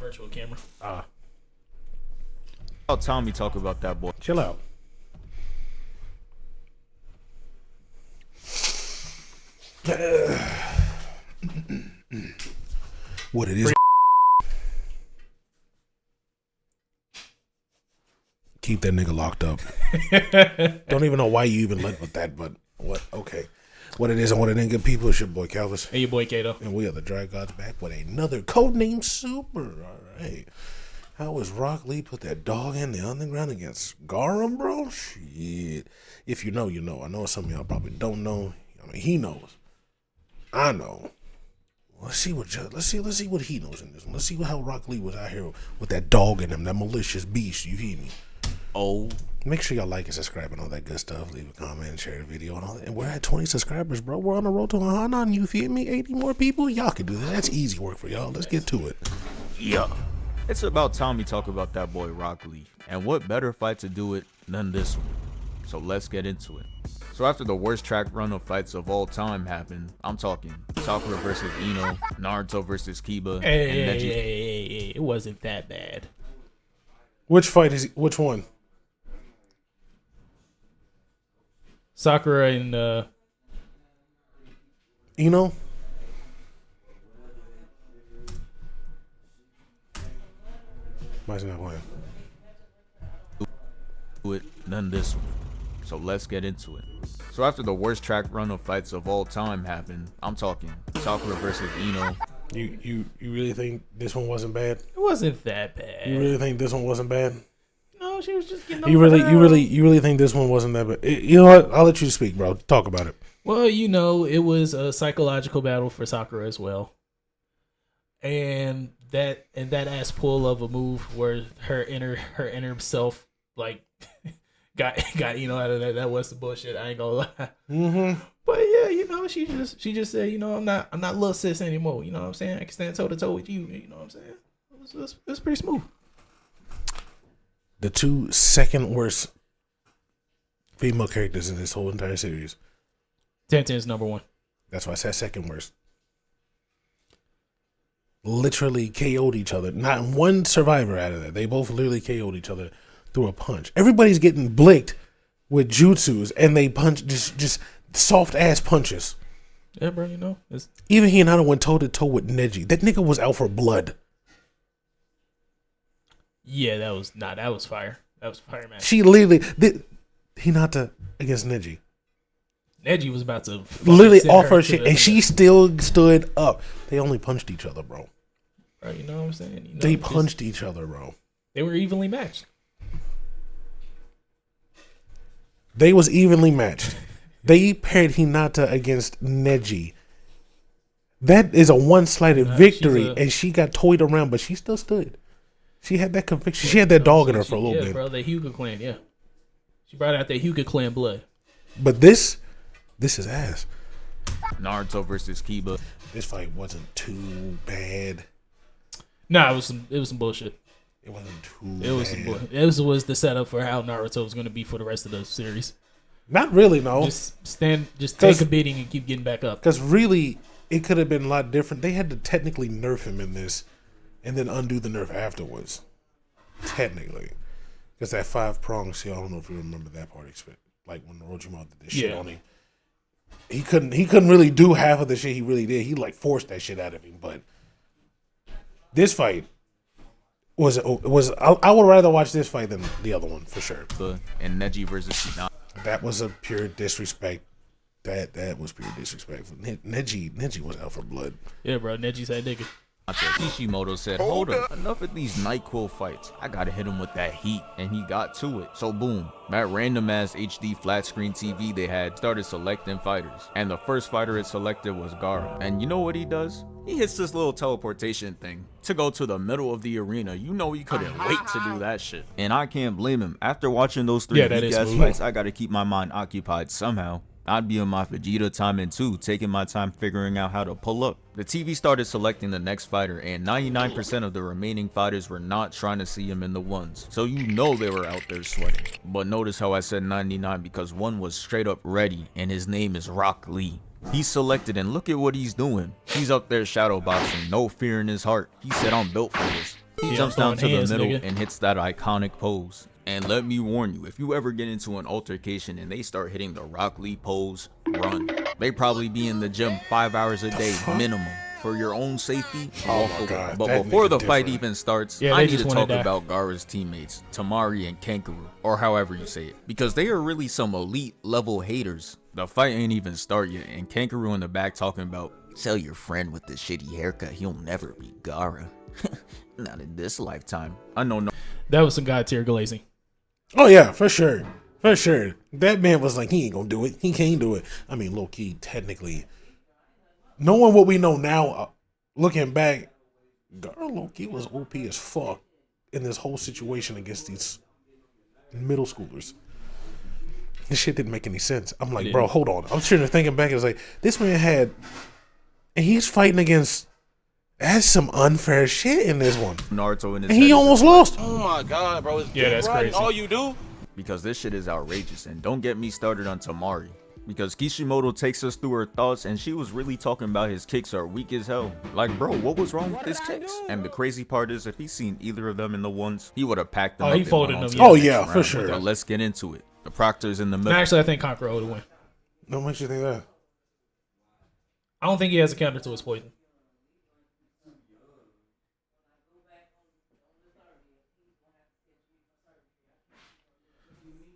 virtual camera. About Tommy talk about that boy. Chill out. What it is? Keep that nigga locked up. Don't even know why you even led with that, but what? Okay. What it is and what it ain't, good people. It's your boy Calvis. Hey, your boy Kato. And we are the Drag Gods back with another codename Super. All right. How was Rock Lee put that dog in the underground against Garum, bro? Shit. If you know, you know. I know some of y'all probably don't know. I mean, he knows. I know. Let's see what he knows in this one. Let's see how Rock Lee was out here with that dog in him, that malicious beast. You hear me? Oh, make sure y'all like and subscribe and all that good stuff. Leave a comment and share the video and all that. And we're at 20 subscribers, bro. We're on the road to 100. You feel me? 80 more people. Y'all can do that. That's easy work for y'all. Let's get to it. yeah. It's about Tommy talk about that boy Rock Lee. And what better fight to do it than this one? So let's get into it. So after the worst track run of fights of all time happened, I'm talking Sakura versus Ino, Naruto versus Kiba, and Neji. Hey, it wasn't that bad. Which fight is which one? Sakura and Ino? Why's he not playing? Do it than this one. So let's get into it. So after the worst track run of fights of all time happened, I'm talking Sakura versus Ino. You really think this one wasn't bad? it wasn't that bad. You really think this one wasn't bad? No, she was just getting You really think this one wasn't that bad? You know what? I'll let you speak, bro. Talk about it. Well, you know, it was a psychological battle for Sakura as well. And that ass pull of a move where her inner self like got out of that was the bullshit. I ain't gonna lie. Mm-hmm. But yeah, you know, she just said, you know, I'm not little sis anymore. You know what I'm saying? I can stand toe to toe with you. You know what I'm saying? It was pretty smooth. The two second worst female characters in this whole entire series. Tenten's number one. That's why I said second worst. Literally KO'd each other. Not one survivor out of that. They both literally KO'd each other through a punch. Everybody's getting blicked with jutsus, and they punch just soft ass punches. Yeah, bro. You know, even Hinata went toe to toe with Neji. That nigga was out for blood. yeah, that was fire. That was fire, man. She literally did Hinata against Neji. Neji was about to literally off her shit, and she still stood up. They only punched each other, bro. Bro, you know what I'm saying? You know, they punched each other, bro. They were evenly matched. They was evenly matched. They paired Hinata against Neji. That is a one-sided victory, and she got toyed around, but she still stood. She had that conviction. She had that dog in her for a little bit. Bro, the Hyuga clan, yeah. She brought out the Hyuga clan blood. But this is ass. Naruto versus Kiba. This fight wasn't too bad. Nah, it was some bullshit. It wasn't too bad. It was the setup for how Naruto was going to be for the rest of the series. Not really, no. Just take a beating and keep getting back up. Because really, it could have been a lot different. They had to technically nerf him in this and then undo the nerf afterwards. Technically. Because that 5-prong, see, I don't know if you remember that part. Like when Orochimaru did this shit on him. He couldn't really do half of the shit he really did. He like forced that shit out of him. But this fight was I would rather watch this fight than the other one for sure. And Neji versus Hinata. That was a pure disrespect. That was pure disrespect. Neji was out for blood. Yeah, bro. Neji said nigga. Kishimoto said, hold up, enough of these NyQuil fights. I gotta hit him with that heat, and he got to it. So boom, that random ass HD flat screen TV they had started selecting fighters. And the first fighter it selected was Gaara. And you know what he does? He hits this little teleportation thing to go to the middle of the arena. You know he couldn't wait to do that shit. And I can't blame him. After watching those three weak-ass fights, I gotta keep my mind occupied somehow. I'd be on my Vegeta timing too, taking my time figuring out how to pull up. The TV started selecting the next fighter, and 99% of the remaining fighters were not trying to see him in the ones. So you know they were out there sweating. But notice how I said 99 because one was straight up ready, and his name is Rock Lee. He's selected, and look at what he's doing. He's up there shadow boxing, no fear in his heart. He said, I'm built for this. He Yeah, jumps down to throwing hands, the middle nigga. and hits that iconic pose. And let me warn you, if you ever get into an altercation and they start hitting the Rock Lee pose, run. They probably be in the gym 5 hours a day minimum. For your own safety, walk away. God, But that before nigga the fight different. even starts, Yeah, I they need just to wanna talk die. about Gaara's teammates, Tamari and Kankuru, or however you say it, because they are really some elite level haters. The fight ain't even start yet, and Kankuru in the back talking about, tell your friend with the shitty haircut he'll never be Gaara. Not in this lifetime. I know no. That was some god tier glazing. Oh yeah, for sure. For sure. That man was like, he ain't gonna do it. He can't do it. I mean, low key, technically, knowing what we know now, looking back, Gaara low key was OP as fuck in this whole situation against these middle schoolers. This shit didn't make any sense. I'm like, bro, hold on. I'm sitting there thinking back. It's like, this man had, and he's fighting against, that's some unfair shit in this one. Naruto in his And head he is almost just like, lost. Oh my god, bro. It's Yeah, that's crazy. all you do? because this shit is outrageous. And don't get me started on Tamari, because Kishimoto takes us through her thoughts and she was really talking about his kicks are weak as hell. Like, bro, what was wrong with his kicks? And the crazy part is, if he's seen either of them in the ones, he would have packed them Oh, up he and folded went on them, to yeah. the Oh, next yeah, for round. sure. But let's get into it. The Proctor's in the And middle. actually, I think Conqueror would win. What makes you think that? I don't think he has a counter to his poison.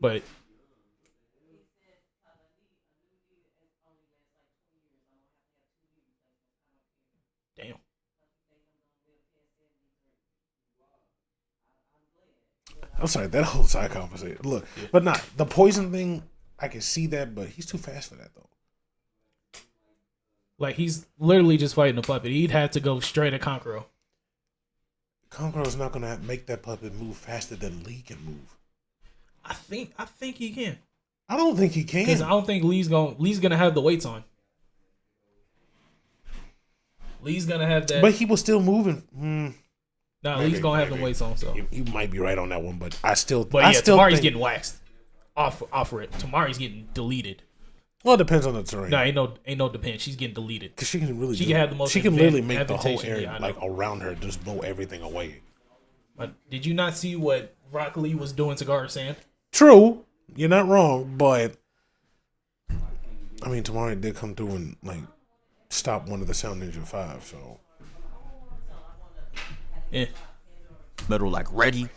But damn. I'm sorry, that whole side conversation. Look, but not the poison thing. I can see that, but he's too fast for that though. Like, he's literally just fighting a puppet. He'd have to go straight at Conqueror. Conqueror's not gonna make that puppet move faster than Lee can move. I think he can. I don't think he Because I can. don't think Lee's gonna have the weights on. Lee's gonna have that. But he was still moving. Nah, maybe, Lee's gonna have the maybe. weights on. So, You might be right on that one, but I still. but I yeah, still Tamari's think, getting waxed off it. Tamari's getting deleted. Well, it depends on the terrain. No, ain't no depend. She's getting deleted. Cause she can really. She can have the most She can literally advan- make the whole advantage, area yeah, I know. like around her just blow everything away. But did you not see what Rock Lee was doing to Gar Sand? True, you're not wrong, but I mean, Tamari did come through and like stop one of the Sound Ninja 5. So Yeah. Middle like, ready,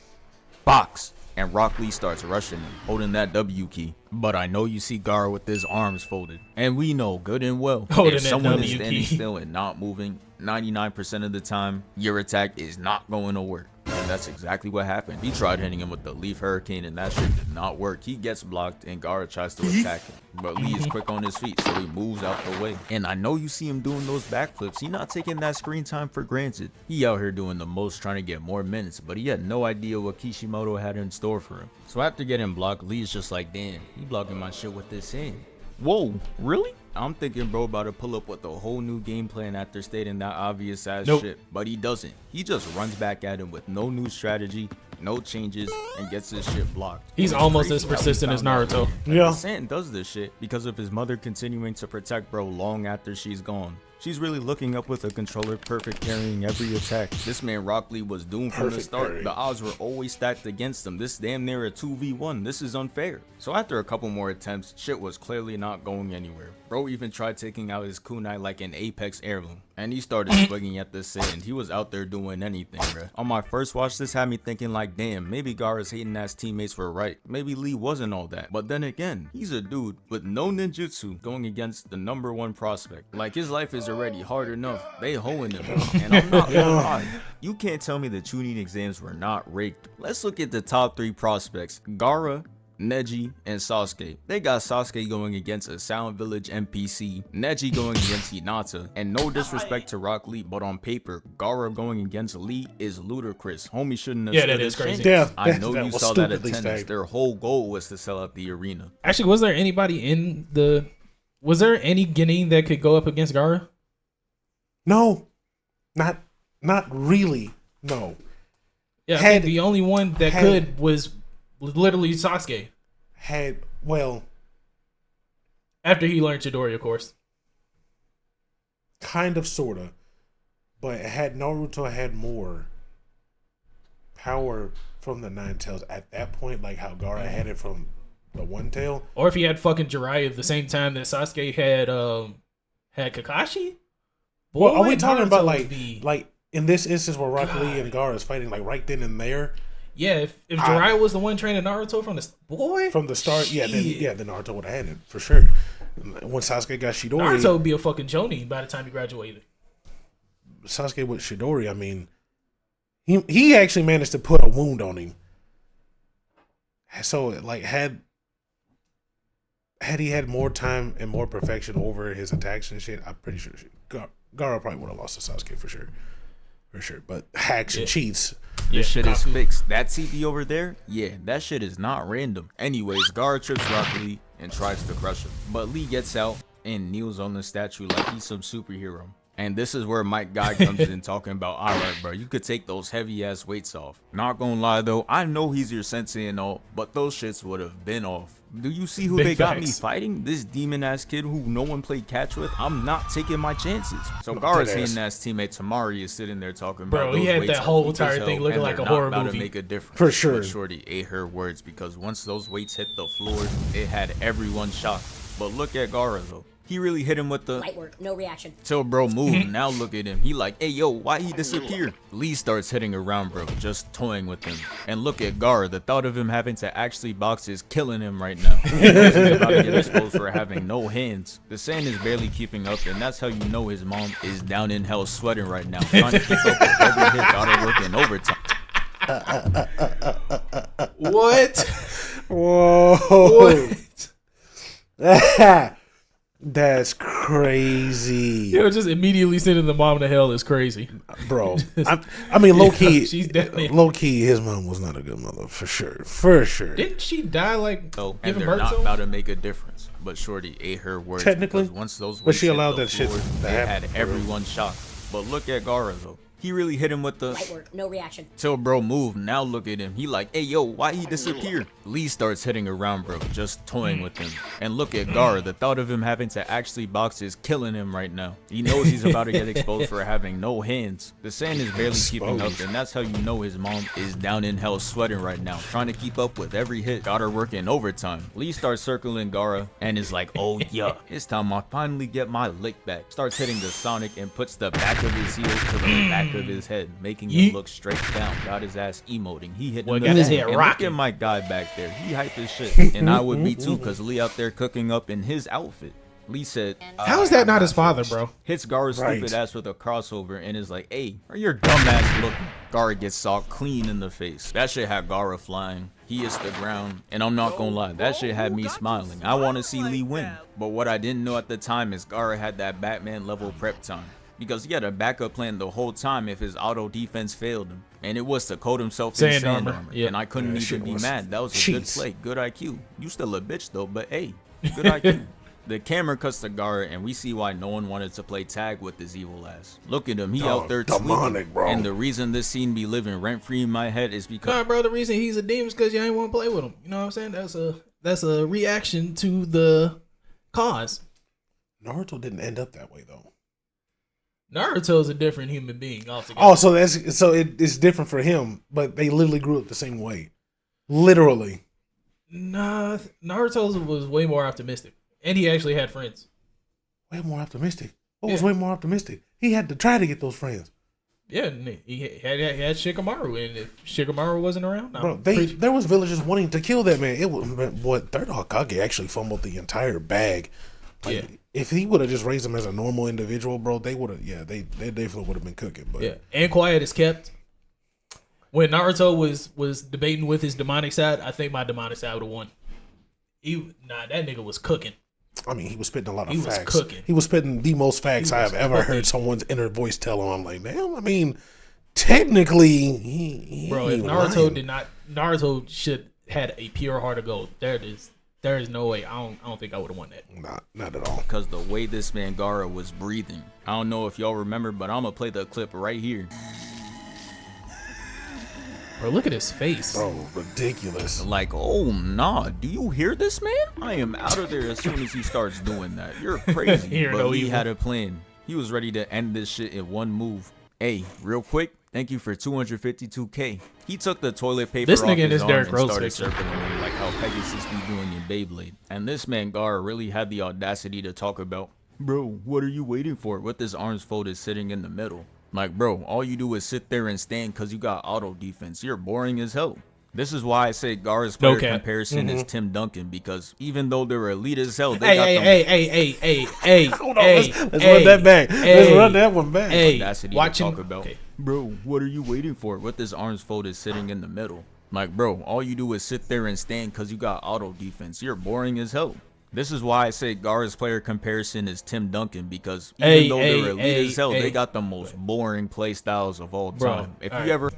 box. And Rock Lee starts rushing him, holding that W key. But I know you see Gaara with his arms folded. And we know good and well, Holding if that someone is W standing key. still and not moving, 99% of the time, your attack is not going to work. And that's exactly what happened. He tried hitting him with the Leaf Hurricane and that shit did not work. He gets blocked and Gaara tries to attack him. But Lee is quick on his feet, so he moves out the way. And I know you see him doing those backflips. He not taking that screen time for granted. He out here doing the most, trying to get more minutes, but he had no idea what Kishimoto had in store for him. So after getting blocked, Lee's just like, damn, he blocking my shit with this hand. Whoa, really? I'm thinking bro about to pull up with a whole new game plan after stating that obvious ass Nope. shit. But he doesn't. He just runs back at him with no new strategy, no changes, and gets his shit blocked. He's It's almost crazy as how he persistent as found out. Naruto. yeah, Sand does this shit because of his mother continuing to protect bro long after she's gone. She's really looking up with a controller, perfect carrying every attack. This man Rock Lee was doomed from the Perfect start. parry. The odds were always stacked against him. This damn near a 2v1. This is unfair. So after a couple more attempts, shit was clearly not going anywhere. Bro even tried taking out his kunai like an Apex heirloom. And he started swinging at the sand. He was out there doing anything, bruh. On my first watch, this had me thinking like, damn, maybe Gaara's hating ass teammates were right. Maybe Lee wasn't all that. But then again, he's a dude with no ninjutsu going against the #1 prospect. Like, his life is already hard enough. They hoeing him. And I'm not gonna lie. You can't tell me the Chunin exams were not rigged. Let's look at the top 3 prospects. Gaara, Neji, and Sasuke. They got Sasuke going against a Sound Village NPC, Neji going against Hinata, and no disrespect to Rock Lee, but on paper, Gaara going against Lee is ludicrous. Homie shouldn't have Yeah, stood that a is crazy. chance. Yeah, I that- know that you was saw that stupidly attendance. stacked. Their whole goal was to sell out the arena. Actually, was there anybody in the? Was there any Genin that could go up against Gaara? no, not really. No, Yeah, I Had- think the only one that had- could was literally Sasuke well, after he learned Chidori, of course. kind of, sorta, but had Naruto had more, power from the 9 tails at that point, like how Gaara had it from the 1 tail. Or if he had fucking Jiraiya at the same time that Sasuke had Kakashi. Boy, Well, are we talking about Naruto like in this instance where Rock Lee and Gaara is fighting like right then and there? Yeah, if Jiraiya was the one training Naruto from the start, then Naruto would have had it for sure. When Sasuke got Chidori, Naruto would be a fucking Jonin by the time he graduated. Sasuke with Chidori, I mean, he actually managed to put a wound on him. So like had he had more time and more perfection over his attacks and shit, I'm pretty sure Gaara probably would have lost to Sasuke for sure. But hacks and cheats. This shit is fixed. That TV over there, yeah, that shit is not random. Anyways, Gaara trips Rock Lee and tries to crush him, but Lee gets out and kneels on the statue like he's some superhero. And this is where Mike Guy comes in talking about, alright bro, you could take those heavy ass weights off. Not gonna lie though, I know he's your sensei and all, but those shits would have been off. Do you see who they got me fighting? This demon ass kid who no one played catch with? I'm not taking my chances. So Gaara's hating ass teammate Tamari is sitting there talking about bro, he had that whole entire thing looking like a horror movie. To make a difference. For sure. But Shorty ate her words because once those weights hit the floor, it had everyone shocked. But look at Gaara though. He really hit him with the light work, no reaction. Till bro moved. Now look at him. He like, hey yo, why he disappear? Lee starts hitting around bro, just toying with him. And look at Gaara. The thought of him having to actually box is killing him right now. He's about to get exposed for having no hands. The sand is barely keeping up, and that's how you know his mom is down in hell sweating right now, trying to keep up with every hit. Gotta work in overtime. What? Whoa. What? That's crazy. Yo, just immediately sending the mom to hell is crazy, bro. I mean, low key, she's definitely low key. His mom was not a good mother for sure. For sure. Didn't she die like? Oh, and giving they're birth not to him? about to make a difference. But Shorty ate her words. Technically, because once those but she hit allowed the that shit floor, to it happen. had everyone shocked. But look at Gaara though. He really hit him with the Light work, no reaction. Till bro moved. Now look at him. He like, hey yo, why he disappear? Lee starts hitting around bro, just toying with him. And look at Gaara. The thought of him having to actually box is killing him right now. He knows he's about to get exposed for having no hands. The sand is barely keeping up, and that's how you know his mom is down in hell sweating right now, trying to keep up with every hit. Got her working overtime. Lee starts circling Gaara and is like, oh yeah, it's time I finally get my lick back. Starts hitting the Sonic and puts the back of his heel to the back of his head, making him look straight down. Got his ass emoting. He hit him got his head and rocking. look at my guy back there. He hyped his shit. And I would be too, because Lee out there cooking up in his outfit. Lee said, How is that not his father, bro? hits Gaara's Right. stupid ass with a crossover and is like, hey, are your dumb ass looking? Gaara gets socked clean in the face. That shit had Gaara flying. He hits the ground, and I'm not gonna lie, that shit had me smiling. I want to see Lee win. But what I didn't know at the time is Gaara had that Batman level prep time, because he had a backup plan the whole time if his auto defense failed him, and it was to coat himself in Sand sand armor. armor. Yeah. And I couldn't Yeah, even shit be was mad. That was a cheats. good play, good IQ. You still a bitch though, but hey, good IQ. The camera cuts to Gaara, and we see why no one wanted to play tag with this evil ass. Look at him, he out there demonic, tweaking. bro. And the reason this scene be living rent free in my head is because Nah, bro. The reason he's a demon is because you ain't want to play with him. You know what I'm saying? That's a reaction to the cause. Naruto didn't end up that way though. Naruto's a different human being altogether. Oh, so it's different for him, but they literally grew up the same way, literally. Nah, Naruto's was way more optimistic, and he actually had friends. Way more optimistic. What was way more optimistic? He had to try to get those friends, Yeah, and he had Shikamaru, and if Shikamaru wasn't around, bro. There was villagers wanting to kill that man. It was what Third Hokage actually fumbled the entire bag. Like, Yeah. If he would have just raised him as a normal individual, bro, they would have. Yeah, they definitely would have been cooking. But yeah, and quiet is kept. When Naruto was debating with his demonic side, I think my demonic side would have won. That nigga was cooking. I mean, he was spitting a lot of He was facts. cooking. He was spitting the most facts I have ever heard someone's inner voice tell him. I'm like, damn. I mean, technically, he Bro, if ain't Naruto lying. did not, Naruto should had a pure heart of gold. There is no way. I don't think I would have won that. Not at all. because the way this man Gaara was breathing. I don't know if y'all remember, but I'm gonna play the clip right here. Bro, look at his face. Bro, ridiculous. Like, oh nah, do you hear this man? I am out of there as soon as he starts doing that. You're crazy. Hear But no Lee evil. had a plan. He was ready to end this shit in one move. Hey, real quick, Thank you for 252K. He took the toilet paper This off nigga in his this arm Derrick and Rose started picture. circling him like how Pegasus be doing in Beyblade. And this man Gar really had the audacity to talk about, bro, what are you waiting for? With his arms folded sitting in the middle. Like, bro, all you do is sit there and stand because you got auto defense. You're boring as hell. This is why I say Gar's player comparison is Tim Duncan, because even though they're elite as hell, they got Hey, Hold on, let's run that back. Let's run that one back. audacity to talk about, bro, what are you waiting for? With his arms folded sitting in the middle. Like, bro, all you do is sit there and stand because you got auto defense. You're boring as hell. This is why I say Gar's player comparison is Tim Duncan, because even though they're elite as hell, they got the most boring play styles of all time. If you ever...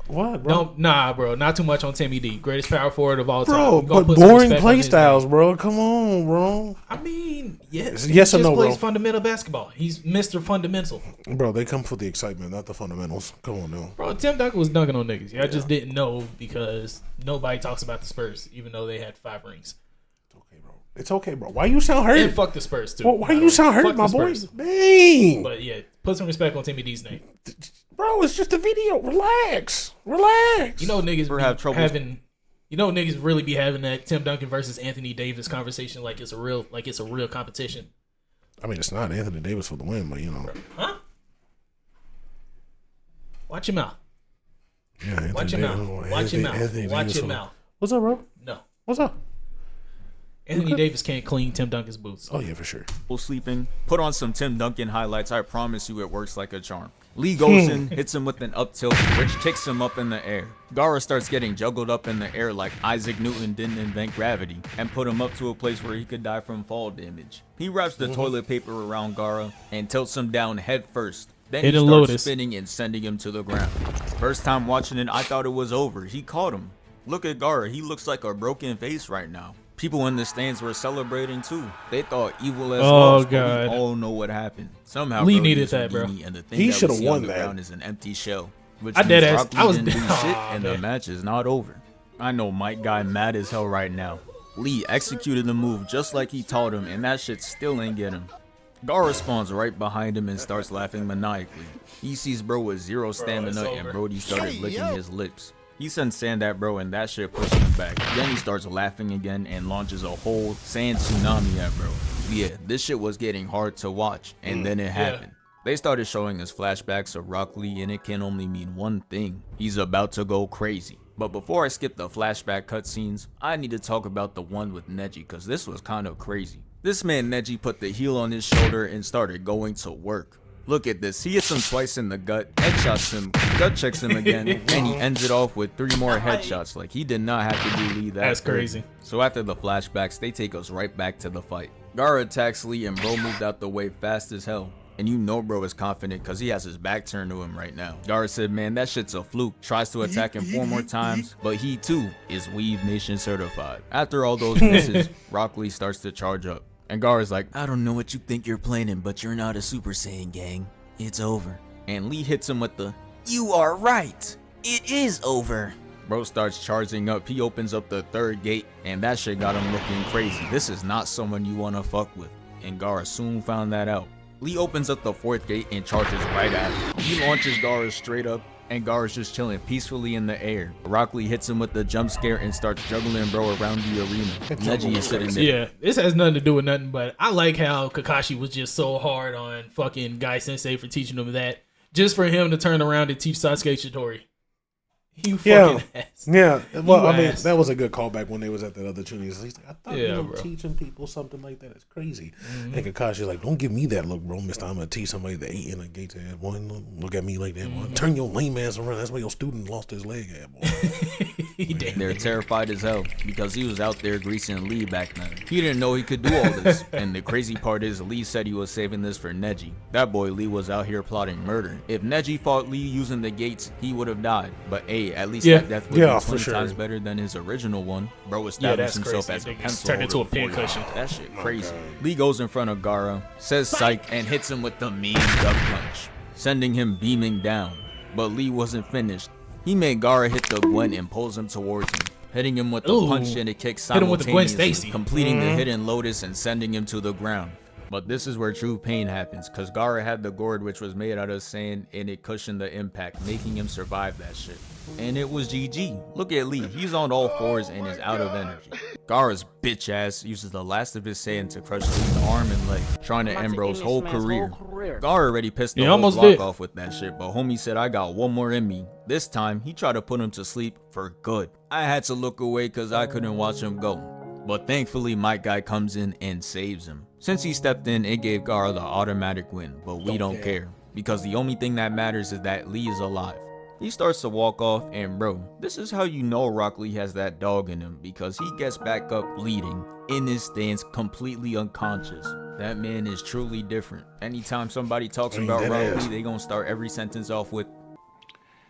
What, bro? Bro, not too much on Timmy D. Greatest power forward of all time. Bro, but boring play styles, bro. Come on, bro. I mean, yes. Yes or he no, just plays bro? fundamental basketball. He's Mr. Fundamental. Bro, they come for the excitement, not the fundamentals. Come on now. Bro, Tim Duncan was dunking on niggas. I just didn't know because nobody talks about the Spurs, even though they had 5 rings. It's okay, bro. Why you sound hurt? And fuck the Spurs, too. Why you sound hurt, my boy? Dang. But yeah, put some respect on Timmy D's name. Bro, it's just a video. Relax. Relax. You know niggas have trouble having... You know niggas really be having that Tim Duncan versus Anthony Davis conversation like it's a real competition. I mean, it's not Anthony Davis for the win, but you know. Huh? Watch your mouth. Yeah, Watch your mouth. Watch your mouth. Watch your mouth. What's up, bro? No. What's up? Anthony Davis can't clean Tim Duncan's boots. Oh, yeah, for sure. Sleeping, put on some Tim Duncan highlights. I promise you it works like a charm. Lee goes in, hits him with an up tilt, which kicks him up in the air. Gara starts getting juggled up in the air like Isaac Newton didn't invent gravity and put him up to a place where he could die from fall damage. He wraps the toilet paper around Gara and tilts him down head first. Then he starts spinning and sending him to the ground. First time watching it, I thought it was over. He caught him. Look at Gara. He looks like a broken face right now. People in the stands were celebrating too. They thought evil as lost, but we all know what happened. Somehow Lee needed that, bro. And the thing he should have won that. Is an empty shell. Which I means dead ass. I was didn't do shit, and the match is not over. I know Mike Guy mad as hell right now. Lee executed the move just like he taught him, and that shit still ain't get him. Gar spawns right behind him and starts laughing maniacally. He sees bro with 0 stamina, and Brody started licking his lips. He sends sand at bro and that shit pushes him back. Then he starts laughing again and launches a whole sand tsunami at bro. Yeah, this shit was getting hard to watch, and then it happened. They started showing us flashbacks of Rock Lee, and it can only mean one thing. He's about to go crazy. But before I skip the flashback cutscenes, I need to talk about the one with Neji, cause this was kind of crazy. This man Neji put the heel on his shoulder and started going to work. Look at this, he hits him twice in the gut, headshots him, gut checks him again, and he ends it off with 3 more headshots. Like, he did not have to do Lee that. That's crazy. So after the flashbacks, they take us right back to the fight. Gara attacks Lee and bro moved out the way fast as hell. And you know bro is confident because he has his back turned to him right now. Gara said, man, that shit's a fluke. Tries to attack him 4 more times, but he too is Weave Nation certified. After all those misses, Rock Lee starts to charge up. And Gara's like, I don't know what you think you're planning, but you're not a Super Saiyan, gang. It's over. And Lee hits him with the, you are right. It is over. Bro starts charging up. He opens up the 3rd gate, and that shit got him looking crazy. This is not someone you want to fuck with. And Gara soon found that out. Lee opens up the 4th gate and charges right at him. He launches Gara straight up, and Gara's just chilling peacefully in the air. Rock Lee hits him with the jump scare and starts juggling bro around the arena. Neji is sitting there. Yeah, this has nothing to do with nothing, but I like how Kakashi was just so hard on fucking Guy Sensei for teaching him that, just for him to turn around and teach Sasuke Shitori. You fucking ass. Yeah, well, You I mean, ass. that was a good callback when they was at that other Chuni's. He's like, I thought you were bro. teaching people something like that. It's crazy. And Kakashi's like, don't give me that look, bro, mister. I'm going to teach somebody that ain't in a gate to have one. Look at me like that, boy. Turn your lame ass around. That's why your student lost his leg at, boy. They're terrified as hell because he was out there greasing Lee back then. He didn't know he could do all this. And the crazy part is Lee said he was saving this for Neji. That boy Lee was out here plotting murder. If Neji fought Lee using the gates, he would have died. But hey, at least that death would be 20 times better than his original one. Bro established himself as a pencil. Turned into a pincushion. That shit crazy. Lee goes in front of Gara, says psych, and hits him with the mean duck punch, sending him beaming down. But Lee wasn't finished. He made Gara hit the Gwen and pulls him towards him, hitting him with the punch and a kick simultaneously, completing the hidden lotus and sending him to the ground. But this is where true pain happens, cause Gaara had the gourd which was made out of sand and it cushioned the impact, making him survive that shit. And it was GG. Look at Lee, he's on all fours and is out of energy. Gaara's bitch ass uses the last of his sand to crush Lee's arm and leg, trying to end bro's whole career. Gaara already pissed the whole block off with that shit, but homie said I got one more in me. This time, he tried to put him to sleep for good. I had to look away cause I couldn't watch him go. But thankfully, my guy comes in and saves him. Since he stepped in, it gave Gaara the automatic win, but we don't care. Because the only thing that matters is that Lee is alive. He starts to walk off, and bro, this is how you know Rock Lee has that dog in him, because he gets back up bleeding, in his stance, completely unconscious. That man is truly different. Anytime somebody talks about Rock Lee, they gonna start every sentence off with,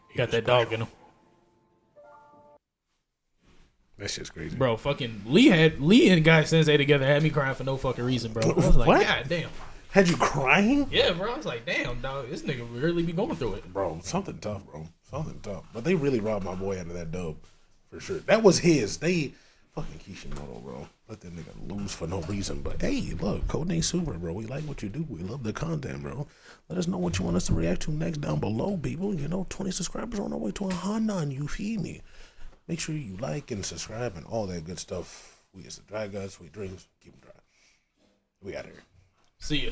"He got that dog in him." That shit's crazy. Bro, fucking Lee and Guy Sensei together had me crying for no fucking reason, bro. I was like, What? God damn. Had you crying? Yeah, bro. I was like, damn, dog, this nigga really be going through it. Bro, something tough, bro. Something tough. But they really robbed my boy out of that dub. For sure. That was his. They fucking Kishimoto, bro. Let that nigga lose for no reason. But hey, look, Codename Super, bro. We like what you do. We love the content, bro. Let us know what you want us to react to next down below, people. 20 subscribers on our way to 100, you feel me? Make sure you like and subscribe and all that good stuff. We as the Dry Guys, we drinks, keep them dry. We out here. See ya.